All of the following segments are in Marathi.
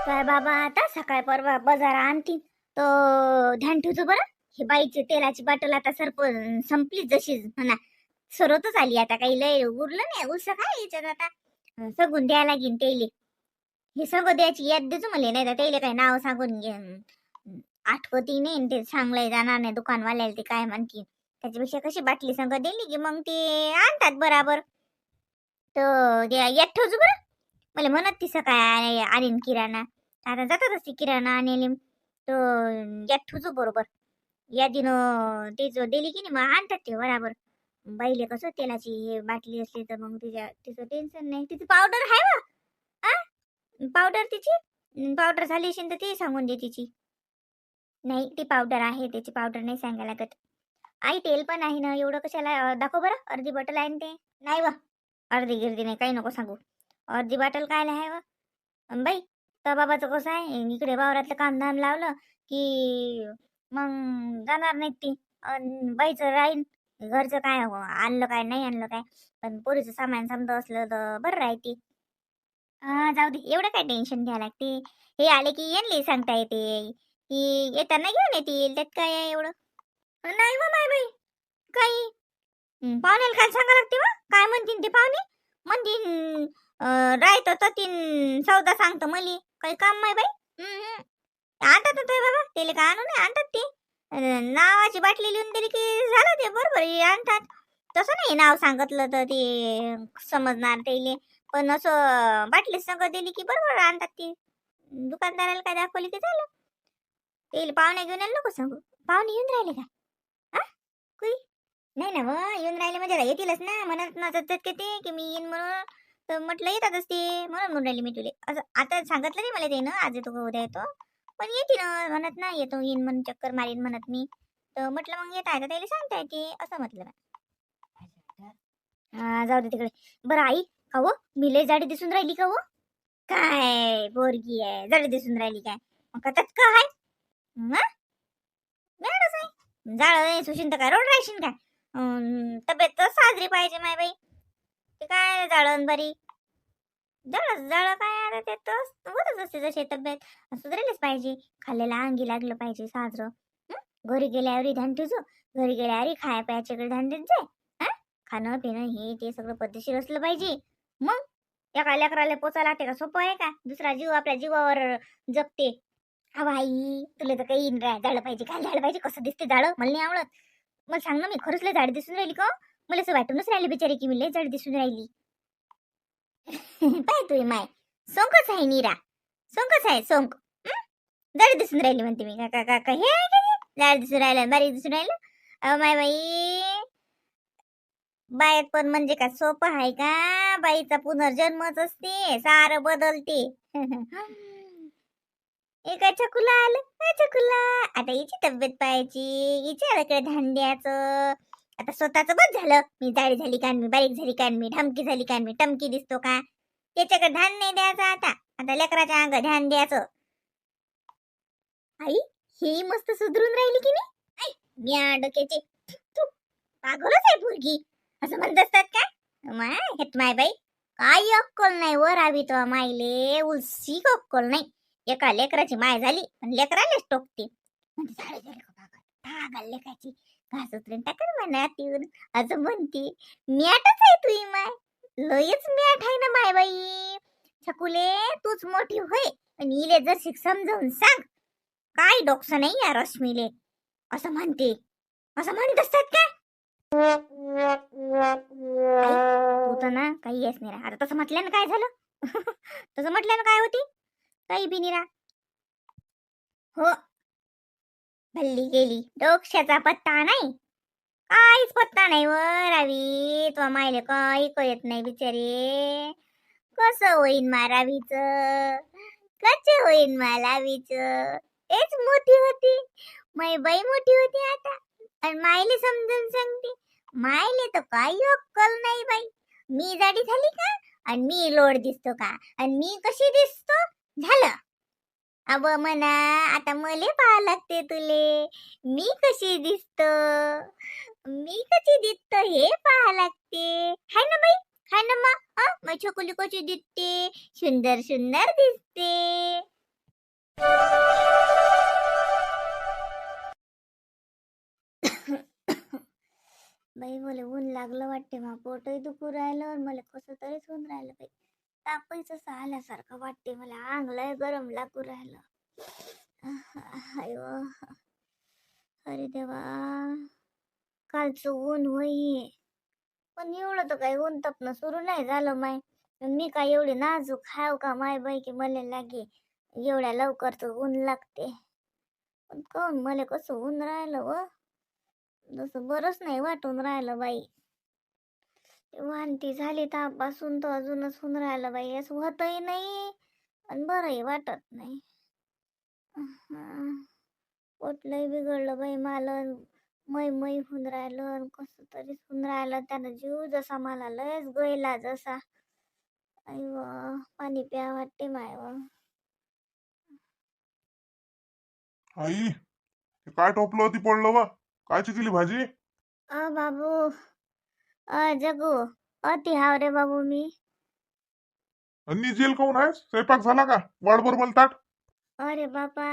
काय बाबा आता सकाळ परवा बाजार आणतील तर ध्यान ठेवतो बरं. हे बाईची तेलाची बाटल आता संपली जशी म्हणा सरतच आली. आता काही लय उरलं नाही. उरस काय याच्यात आता सगून द्यायला लागेल तेले. हे सगळं द्यायची याद देतो मला. नाही तर त्याला काही नाव सांगून आठवती नाही ते सांगलंय जाणार नाही दुकानवाल्याला. ते काय म्हणतील त्याच्यापेक्षा कशी बाटली संग दिली की मग ते आणतात बराबर. तर याद ठेवतो बरं. मला म्हणत ती सकाळ आणीन किराणा. आता जातात असते किराणा आणले तर यात ठुजू बरोबर. यादीनं ते जो दिली की नाही मग आणतात ते बराबर. बाईले कसं तेलाची हे बाटली असली तर मग तिचं टेन्शन नाही. तिची पावडर आहे वा. पावडर तिची पावडर झाली असेल तर ते सांगून दे तिची. नाही ती पावडर आहे त्याची पावडर नाही सांगायला लागत. आई तेल पण आहे ना एवढं कशाला दाखव बरं. अर्धी बॉटल आहे ना ते. नाही वा अर्धी गिर्दी नाही काही नको सांगू. अर्धी बॉटल कायला आहे वा बाई. तर बाबाचं कसं आहे इकडे वावरातलं काम धाम लावलं की मग जाणार नाहीत ती. बाईचं राहीन घरचं काय आणलं काय नाही आणलं काय. पण पोरीचं सामान समजा असलं तर बरं राहते. जाऊ दे एवढं काय टेन्शन घ्या लागते. हे आले की येणले सांगता येते की येताना घेऊन येतील त्यात काय आहे एवढं. नाही मग माय बाई काही पाहुण्याला काय सांगा लागते मग. काय म्हणतील ते पाहुणे म्हणतील राहतो तर तीन सौदा सांगतो मली काही काम नाही बाई. आणतात ते बाबा त्याला काय आणू नाही आणतात ते. नावाची बाटली लिहून दिली की झालं ते बरोबर आणतात. तसं नाही नाव सांगितलं तर ते समजणार त्याले. पण असं बाटली संग दिली की बरोबर आणतात ते. दुकानदाराला काय दाखवली की झालं. ते पाहुणे घेऊन यायला नको सांगू. पाहुणे येऊन राहिले का कुई. नाही ना मग येऊन राहिले म्हणजे येतीलच ना. म्हणत नसत की ते की मी येईन म्हणून तर म्हटलं येतातच ते. म्हणून राहिली मी तुले असं. आता सांगितलं नाही मला ते ना आज येतो का उद्या येतो पण येते ना म्हणत ना येतो येईन म्हणून चक्कर मारीन म्हणत मी. तर म्हटलं मग येत आहे तर त्याला सांगता येते असं म्हटलं मी. जाऊ दे तिकडे. बरं आई का हो मी लय जाडी दिसून राहिली का हो. काय पोरगी आहे जाडी दिसून राहिली काय मग का त्यात का आहे जाळ सुशील तर काय रोड राहशील काय. तब्येत तर साजरी पाहिजे माय बाई. ते काय जाळण बरी जाळ जाळ काय आता ते तर होतच असते जशी तब्येत सुधारायलाच पाहिजे. खाल्लेला अंगी लागलं पाहिजे साजरं. घरी गेल्यावर ध्यान ठेवतो. घरी गेल्यावर खाया प्यायच्याकडे ध्यान देत जाय. खाणं पिणं हे ते सगळं पद्धतशीर असलं पाहिजे. मग एका लेकराला पोचा लागते का सोपं आहे का. दुसरा जीव आपल्या जीवावर जगते. हा बाई तुला तर काही झालं पाहिजे काय झालं पाहिजे. कसं दिसते झाडं मला नाही आवडत. मला सांग ना मी खरंच लय झाड दिसून राहिली का. मला असं वाटूनच राहिली बिचारी की मी लय झाड दिसून राहिली. पाय तू माय सोंकच आहे नीरा. सोंकच आहे सोंक. झाड दिसून राहिली म्हणते मी का का का हे झाड दिसून राहिलं बारीक दिसून राहिलं. अहो माय बाई बायत पण म्हणजे का सोपं आहे का. बाईचा पुनर्जन्मच असते सारं बदलते. काय चकुला आलं काय चकुला. आता हिची तब्येत पाहायची हिच्याकडे ध्यान द्यायचं. आता स्वतःच बस झालं. मी जाडी झाली का मी बारीक झाली का मी ढमकी झाली का मी टमकी दिसतो का. त्याच्याकडे ध्यान नाही द्यायचं. आता आता लेकराच्या अंग ध्यान द्यायचं. आई ही मस्त सुधरून राहिली की नाही. आई मी डोक्याची पागलच आहे पोरगी असं म्हणत असतात काय. माय हेत माय बाई काही अक्कल नाही वर आवी तो मायले उलसी अक्कल नाही. एका लेकराची माय झाली आणि लेकरालाच टोकते. म्हणजे झाले झाले पागल लेकाची घास उतरून टाकन म्हणा तीवर असं म्हणते. मॅटच आहे तुही माय लयच मॅट आहे ना माय बाई. छकुले तूच मोठी होय आणि इले जर समजावून सांग. काय डोकसं नाही या रश्मीले असं म्हणते. असं म्हणत असतात का. तू तर ना काही येस नाही. आता तसं म्हटल्यानं काय झालं. तसं म्हटल्यानं काय होती काही बी निरा. हो भल्ली गेली डोक्याचा पत्ता नाही. काहीच पत्ता नाही वर रावी तो मायले काही कळत नाही बिचारे. कसं होईन मारावीच कच होईन मालावीच. तेच मोठी होती मै बाई मोठी होती आता आणि मायले समजून सांगते. मायले तर काही अक्कल नाही बाई. मी जाडी झाली का आणि मी लोड दिसतो का आणि मी कशी दिसतो झालं. अब म्हणा आता मले पाहा लागते तुले मी कशी दिसतो. मी कशी दिसतो हे पाहा लागते हाय ना बाई. हाय ना मग मग छोकुली कशी दिसते सुंदर सुंदर दिसते. बाई मला ऊन लागलं वाटते, मा पोटही दुखू राहिलं आणि मला कसं तरीच होऊन राहिलं बाई. तापही तसं आल्यासारखं वाटते, मला अंग लय गरम लागू राहिलं. अयो, अरे देवा, कालचं ऊन होई, पण एवढं तर काही ऊन तपणं सुरू नाही झालं माय. मी काय एवढी नाजूक हाव का माय बाई की मला लागे एवढ्या लवकर तर ऊन लागते. पण काऊन मला कसं ऊन राहिलं व, जसं बरंच नाही वाटून राहिलं बाई. वांती झाली तापासून तर अजूनच होऊन राहिलं बाई, असं होतही नाही आणि बरंही वाटत नाही. पोटलंही बिघडलं बाई मला, मै मै होऊन राहिलं, कसं तरी होऊन राहिलं. त्यानं जीव जसा मला लयच गळला जसा. आई व, पाणी प्या वाटते माय व. आई, ते काय टोपलं होती पडलं वा? कायची केली भाजी? बाबू, जगू, अति हाव रे बाबू मी. अन्नी जेल काऊन आहेस? स्वयंपाक झाला का? वाढ बरोबर ताट. अरे बाबा,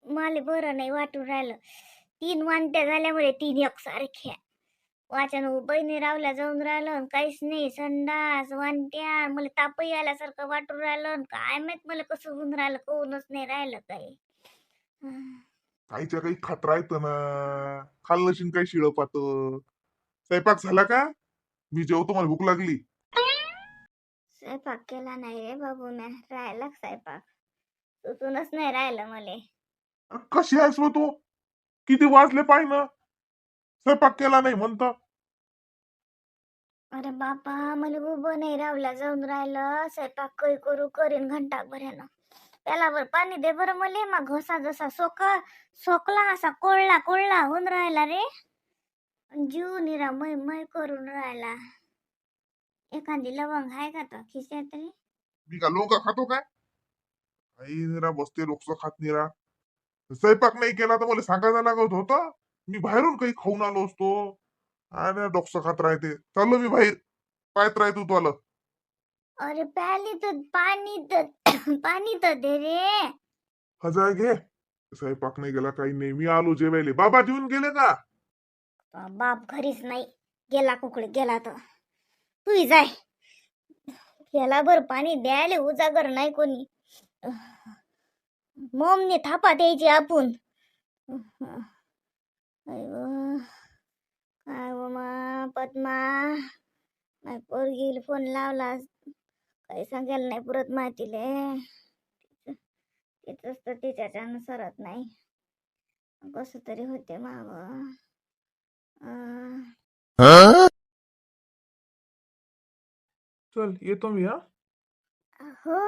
मला बरं नाही वाटून राहिलं. 3 वांट्या झाल्यामुळे 3 एकसारख्या. वाचन बहिणी रावल्या जाऊन राहिलं आणि काहीच नाही. संडास वांट्या, मला तापही आल्यासारखं वाटून राहिलं आणि काय माहित मला कसं होऊन राहिलं, कोणच नाही राहिलं काही. काहीच्या काही खात राहतं ना, खाल्लं शिन काही शिळ पात. स्वयंपाक झाला का? मी जेवतो, मला भूक लागली. स्वयंपाक केला नाही रे बाबू म्या, राहिला स्वयंपाक, सुचूनच नाही राहिलं मले. कशी आहेस व तू? किती वाजले पाय ना, स्वयंपाक केला नाही म्हणत. अरे बापा, मला उभं नाही रावला जाऊन राहिलं. स्वयंपाक काही करू करीन घंटा भऱ्यानं. त्याला बर पाणी दे बरं मले. मग घसा जसा सोकला असा कोळला कोळला होऊन राहिला रे. जीव निरा मै मै करून राहिला. एखादी लवंग आहे का तर खिशात तरी? मी का लोक खातो काय? आई निरा बसते लोकस खात निरा. स्वयंपाक नाही केला तर मला सांगायला लागत होतं. मी बाहेरून काही खाऊन आलो असतो. आणि डोकसं खात राहते. चाललो मी बाहेर, पाहत राह तू आलं. अरे प्याली तर पाणी तर दे रे. हजार घे. स्वयंपाक नाही गेला, काही नाही. मी आलो जेवायले. बाबा जेवून गेले का? बाप घरीच नाही, गेला कुकडे गेला तर. तू जाय, गेला बर पाणी द्यायला उजागर नाही कोणी. ममने थापा द्यायची आपण. काय व मा पद्मा, माझ्या पोरगीला फोन लावला, काही सांगायला नाही पुरत माहितीले. तिचंच तर तिच्याच्यानं सरत नाही, कसं तरी होते माव. चल येतो मी. हा हो,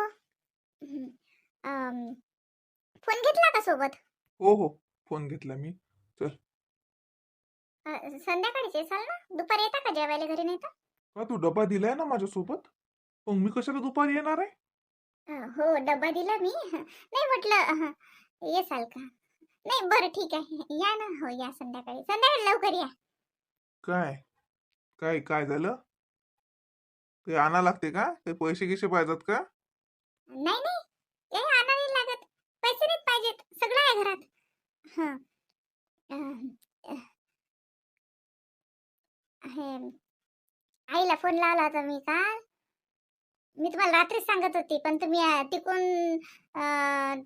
फोन घेतला का सोबत? हो हो, फोन घेतला मी. चल. संध्याकाळीच येसाल ना, दुपारी येता का जेवायला घरी? नाही तर का तू डबा दिलाय ना माझ्यासोबत, मग मी कशाला दुपारी येणार आहे? हो, डब्बा दिला मी. नाही म्हटलं येसाल का? नाही बरं ठीक आहे, या ना. हो या, संध्याकाळी लवकर या. काय काय काय झालं? ते आणा लागते का? ते पैसे गिसे पाहिजेत का? नाही नाही, काही आणा नाही लागत, पैसे नाही पाहिजेत, सगळं आहे घरात. हं, हे, आईला फोन लावला होता मी काल. मी तुम्हाला रात्रीच सांगत होती, पण तुम्ही तिकून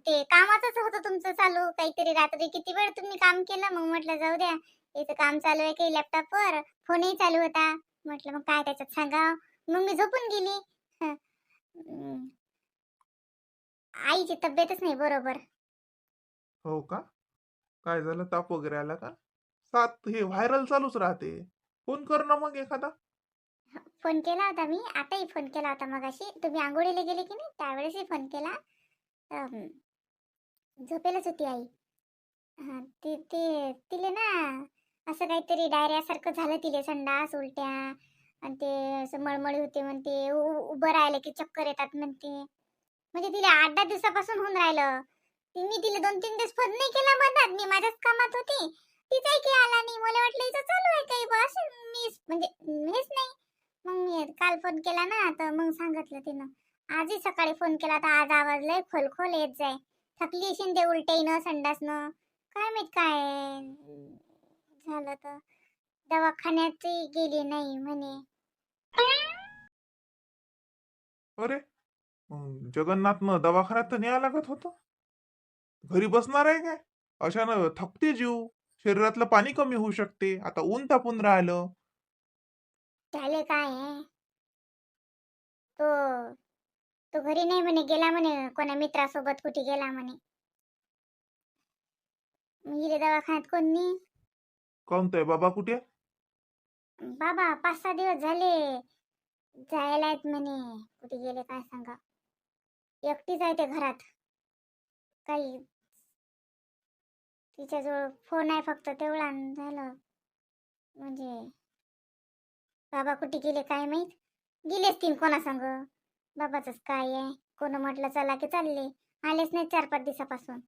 ते कामाचंच होतं तुमचं चालू काहीतरी. रात्री किती वेळ तुम्ही काम केलं, मग म्हटलं जाऊ द्या, इथं काम चालू आहे काही लॅपटॉपवर, फोनही चालू होता. म्हटलं मग काय त्याच्यात सांगावं, मग मी झोपून गेली. आईची तब्येतच नाही बरोबर. हो का? काय झालं? ताप वगैरे आला का? सात हे व्हायरल चालूच राहते. फोन कर ना मग एखादा. फोन केला होता मी, आताही फोन केला होता मगाशी. तुम्ही आंघोळीला गेले की नाही त्यावेळेसही फोन केला. झोपेलच होती आई. हा, तिले ना असं काहीतरी डायरियासारखं झालं, तिले संडास उलट्या आणि ते असं मळमळी होते म्हणते. उभं राहिलं की चक्कर येतात म्हणते. म्हणजे तिला 8-10 दिवसापासून होऊन राहिलं. मी तिला 2-3 दिवस फोन नाही केला म्हणत, मी माझ्याच कामात होती. तिचाही काही आला नाही. मला वाटलं इथं चालू आहे काही बस, मी म्हणजे हेच नाही. मग मी काल फोन केला ना तर मग सांगितलं तिनं. आजही सकाळी फोन केला तर आज आवाज लय खोल येत जाय. थकली अशीन ते उलट्यानं संडासनं. काय माहित काय झालं तर. दवाखान्यातही गेली नाही म्हणे. अरे मग जगन्नाथनं दवाखान्यात तर न्यायला लागत होतं. घरी बसणार आहे काय? अशानं थकते जीव. शरीरातलं पाणी कमी होऊ शकते. आता ऊन तापून राहिलं. त्याले काय आहे? तो तो घरी नाही म्हणे, गेला म्हणे कोणा मित्रासोबत कुठे गेला म्हणे. गेले दवाखान्यात कोणी. कोणतंय बाबा कुठे? बाबा 5-6 दिवस झाले जायला आहेत म्हणे. कुठे गेले काय सांगा. एकटीच आहे ते घरात. काही तिच्याजवळ फोन आहे फक्त तेवढा झालं. म्हणजे बाबा कुठे गेले काय माहित. गेलेच तीन कोणा सांग. बाबाचंच काय आहे. कोण म्हटलं चला की चालले. आलेच नाही 4-5 दिवसापासून.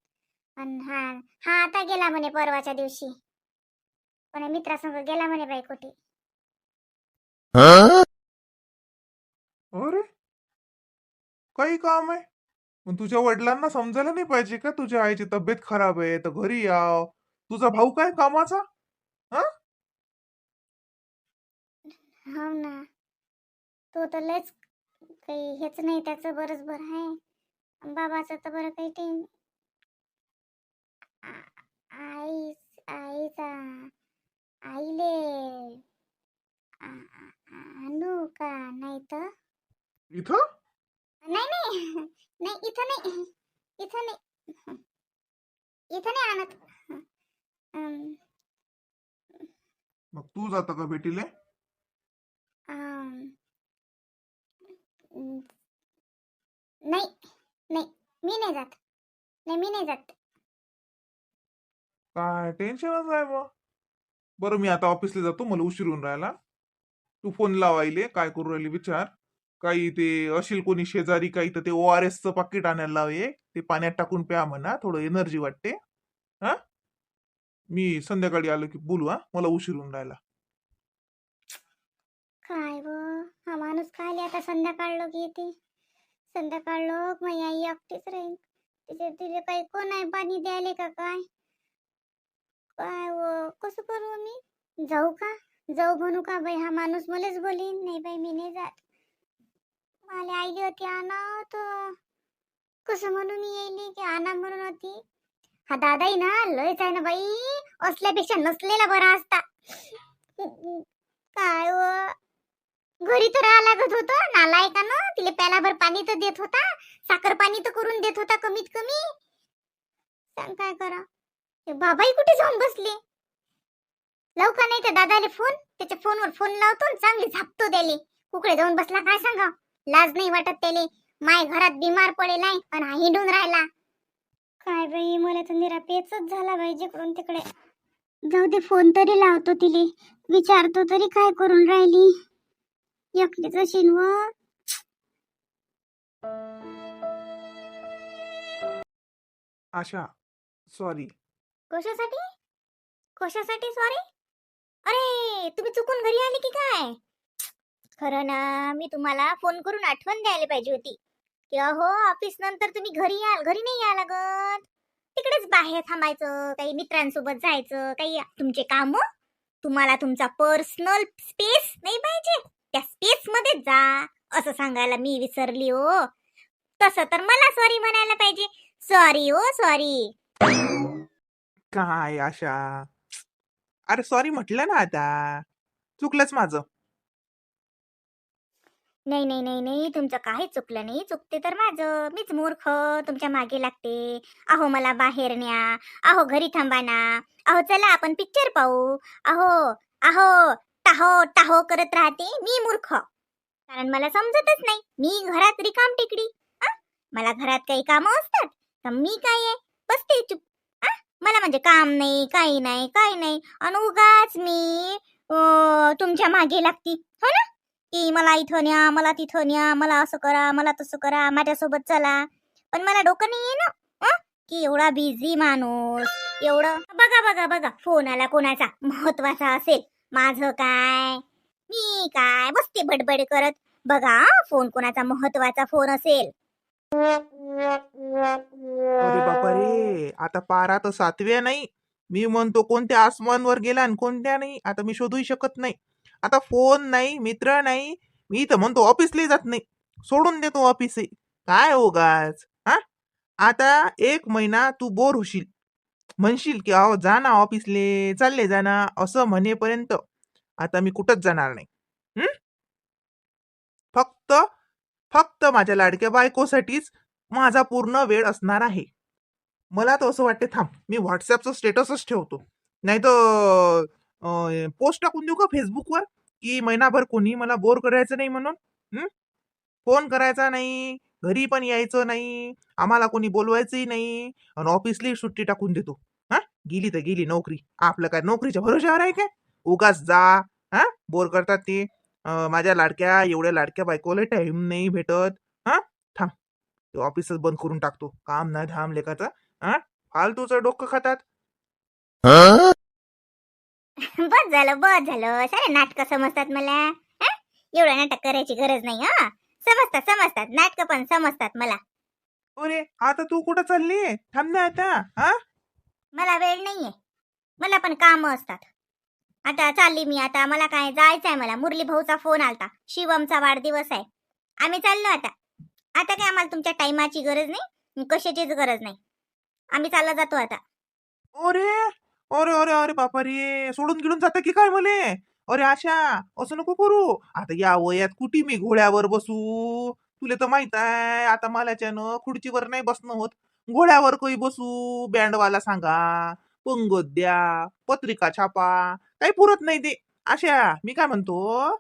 आणि हा हा आता गेला म्हणे परवाच्या दिवशी. कोणा मित्रासंग गेला म्हणे बाई कुठे. अरे काही काम आहे. मग तुझ्या वडिलांना समजायला नाही पाहिजे का तुझ्या आईची तब्येत खराब आहे तर घरी याव. तुझा भाऊ काय कामाचा? हा हो ना. तो तर लयच काही हेच नाही त्याचं. बरंच बरं आहे. बाबाचं तर बरं काही टेन. आई आईचा आईले आणू का नाही तर. इथं? नाही नाही नाही इथं नाही. इथं नाही. इथं नाही आणत. अं, मग तू जाता का भेटीले? अं, नाही नाही मी नाही जात. नाही मी नाही जात. काय टेन्शनच आहे बा. बरं मी आता ऑफिसला जातो. मला उशीर होऊन राहिला. तू फोन लावायले काय करू राहिली विचार. काही ते असेल कोणी शेजारी काही तर ते ORS चं पाकिट आणायला लाव एक. ते पाण्यात टाकून प्या म्हणा. थोडं एनर्जी वाटते. हा मी संध्याकाळी आलो की बोलू. हा मला उशीर होऊन राहिला. काय व हा माणूस काय आता संध्याकाळ लोक येते. संध्याकाळ लोक माझी आई एकटीच राहील. तिथे काही कोण आहे पाणी द्यायले का काय. काय व कसं करू मी. जाऊ का. जाऊ म्हणू का बाई. हा माणूस मलाच बोलीन. नाही बाई मी नाही जात. मला आईली होती आणा तर कसं म्हणून येईली की आणा म्हणून होती. हा दादाही ना लयच आहे ना बाई. असल्यापेक्षा नसलेला बरा असता. काय व घरी तर राहा लागत होतं. नालायकानं तिले प्यालाभर पाणी तर देत होता. साखर पाणी तर करून देत होता कमीत कमी. सांग काय करा. ते बाबाई कुठे जाऊन बसले. लावू का नाही त्या दादाले फोन. त्याच्या फोनवर फोन लावतो आणि चांगली झापतो त्याले. कुकडे जाऊन बसला काय सांगा. लाज नाही वाटत त्याले. माय घरात बिमार पडेल आहे आणि हा हिंडून राहिला. काय बाई मला तर निरा पेचच झाला बाई जिकडून तिकडे. जाऊ दे फोन तरी लावतो तिले. विचारतो तरी काय करून राहिली. एकटीच अशीन व. आशा सॉरी. कशासाठी कशासाठी सॉरी. अरे तुम्ही चुकून घरी आले की काय. खरं ना मी तुम्हाला फोन करून आठवण द्यायला पाहिजे होती की अहो ऑफिस नंतर तुम्ही घरी याल. घरी नाही या लागत. तिकडेच बाहेर थांबायचं. काही मित्रांसोबत जायचं. काही तुमचे काम. तुम्हाला तुमचा पर्सनल स्पेस नाही पाहिजे. त्या स्पेस मध्ये जा असं सांगायला मी विसरली हो. तसं तर मला सॉरी म्हणायला पाहिजे. सॉरी हो सॉरी. काय आशा. अरे सॉरी म्हटलं ना आता. चुकलंच माझं. नाही नाही नाही नाही तुमचं काहीच चुकलं नाही. चुकते तर माझं. मीच मूर्ख तुमच्या मागे लागते. अहो मला बाहेर न्या. अहो घरी थांबा ना. अहो चला आपण पिक्चर पाहू. अहो अहो टाहो टाहो करत राहते मी मूर्ख. कारण मला समजतच नाही. मी घरात रिकाम टेकडी. मला घरात काही कामं असतात तर मी काय आहे बसते चुप. मला म्हणजे काम नाही काही नाही काही नाही. आणि उगाच मी तुमच्या मागे लागती हो ना. की मला इथं न्या मला तिथं न्या. मला असं करा मला तसं करा. माझ्यासोबत चला. पण मला डोकं नाही आहे ना की एवढा बिझी माणूस. एवढं बघा बघा बघा फोन आला कोणाचा महत्वाचा असेल. माझं काय मी काय बसते बडबड करत. बघा फोन कोणाचा महत्वाचा फोन असेल. अरे बापा रे, आता पारा तर 7व्या नाही. मी म्हणतो कोणत्या आसमानवर गेला आणि कोणत्या नाही, आता मी शोधूही शकत नाही. आता फोन नाही, मित्र नाही, मी तर म्हणतो ऑफिसला जात नाही, सोडून देतो ऑफिस. काय उगाच हा. आता 1 महिना तू बोर होशील, म्हणशील की अहो जा ना ऑफिसले, चालले जा ना, असं म्हणेपर्यंत आता मी कुठंच जाणार नाही. हं? फक्त फक्त माझ्या लाडक्या बायकोसाठीच माझा पूर्ण वेळ असणार आहे. मला तर असं वाटते, थांब मी व्हॉट्सअपचं स्टेटसच ठेवतो, नाही तर पोस्ट टाकून देऊ का फेसबुकवर, की महिनाभर कोणी मला बोर करायचं नाही म्हणून. हं? फोन करायचा नाही, घरी पण यायचं नाही, आम्हाला कोणी बोलवायचंही नाही, आणि ऑफिसली सुट्टी टाकून देतो. हा, गेली तर गेली नोकरी, आपलं काय नोकरीच्या भरोश्यावर आहे काय? उगाच जा. हा, बोर करतात ते. माझ्या लाडक्या एवढ्या लाडक्या बायकोला टाइम नाही भेटत. हा, थांब ते ऑफिसच बंद करून टाकतो, काम नाही धाम लेखाचं. हा, फालतूचं डोकं खातात. बस झालं सारे नाटक समजतात मला. हं? एवढं नाटक करायची गरज नाही. हा, समजतात नाटक पण समजतात मला. अरे आता तू कुठं चालली? थांब ना आता. हा, मला वेळ नाहीये, मला पण काम असतात. आता चालली मी. आता मला काय जायचंय, मला मुरली भाऊचा फोन आलता, शिवमचा वाढदिवस आहे. आम्ही चाललो आता. आता काय आम्हाला तुमच्या टाइमाची गरज नाही, कशाचीच गरज नाही. आम्ही चालला जातो आता. अरे अरे अरे अरे बापा रे, सोडून गिडून जातं की काय मले? अरे आशा, असं नको करू. आता या वयात कुठे मी घोड्यावर बसू? तुला तर माहित आहे आता मलाच्यानं खुर्चीवर नाही बसणं होत. घोड्यावर काही बसू? बँडवाला सांगा, पंगत द्या, पत्रिका छापा, काही पुरत नाही ते. आशा, मी काय म्हणतो,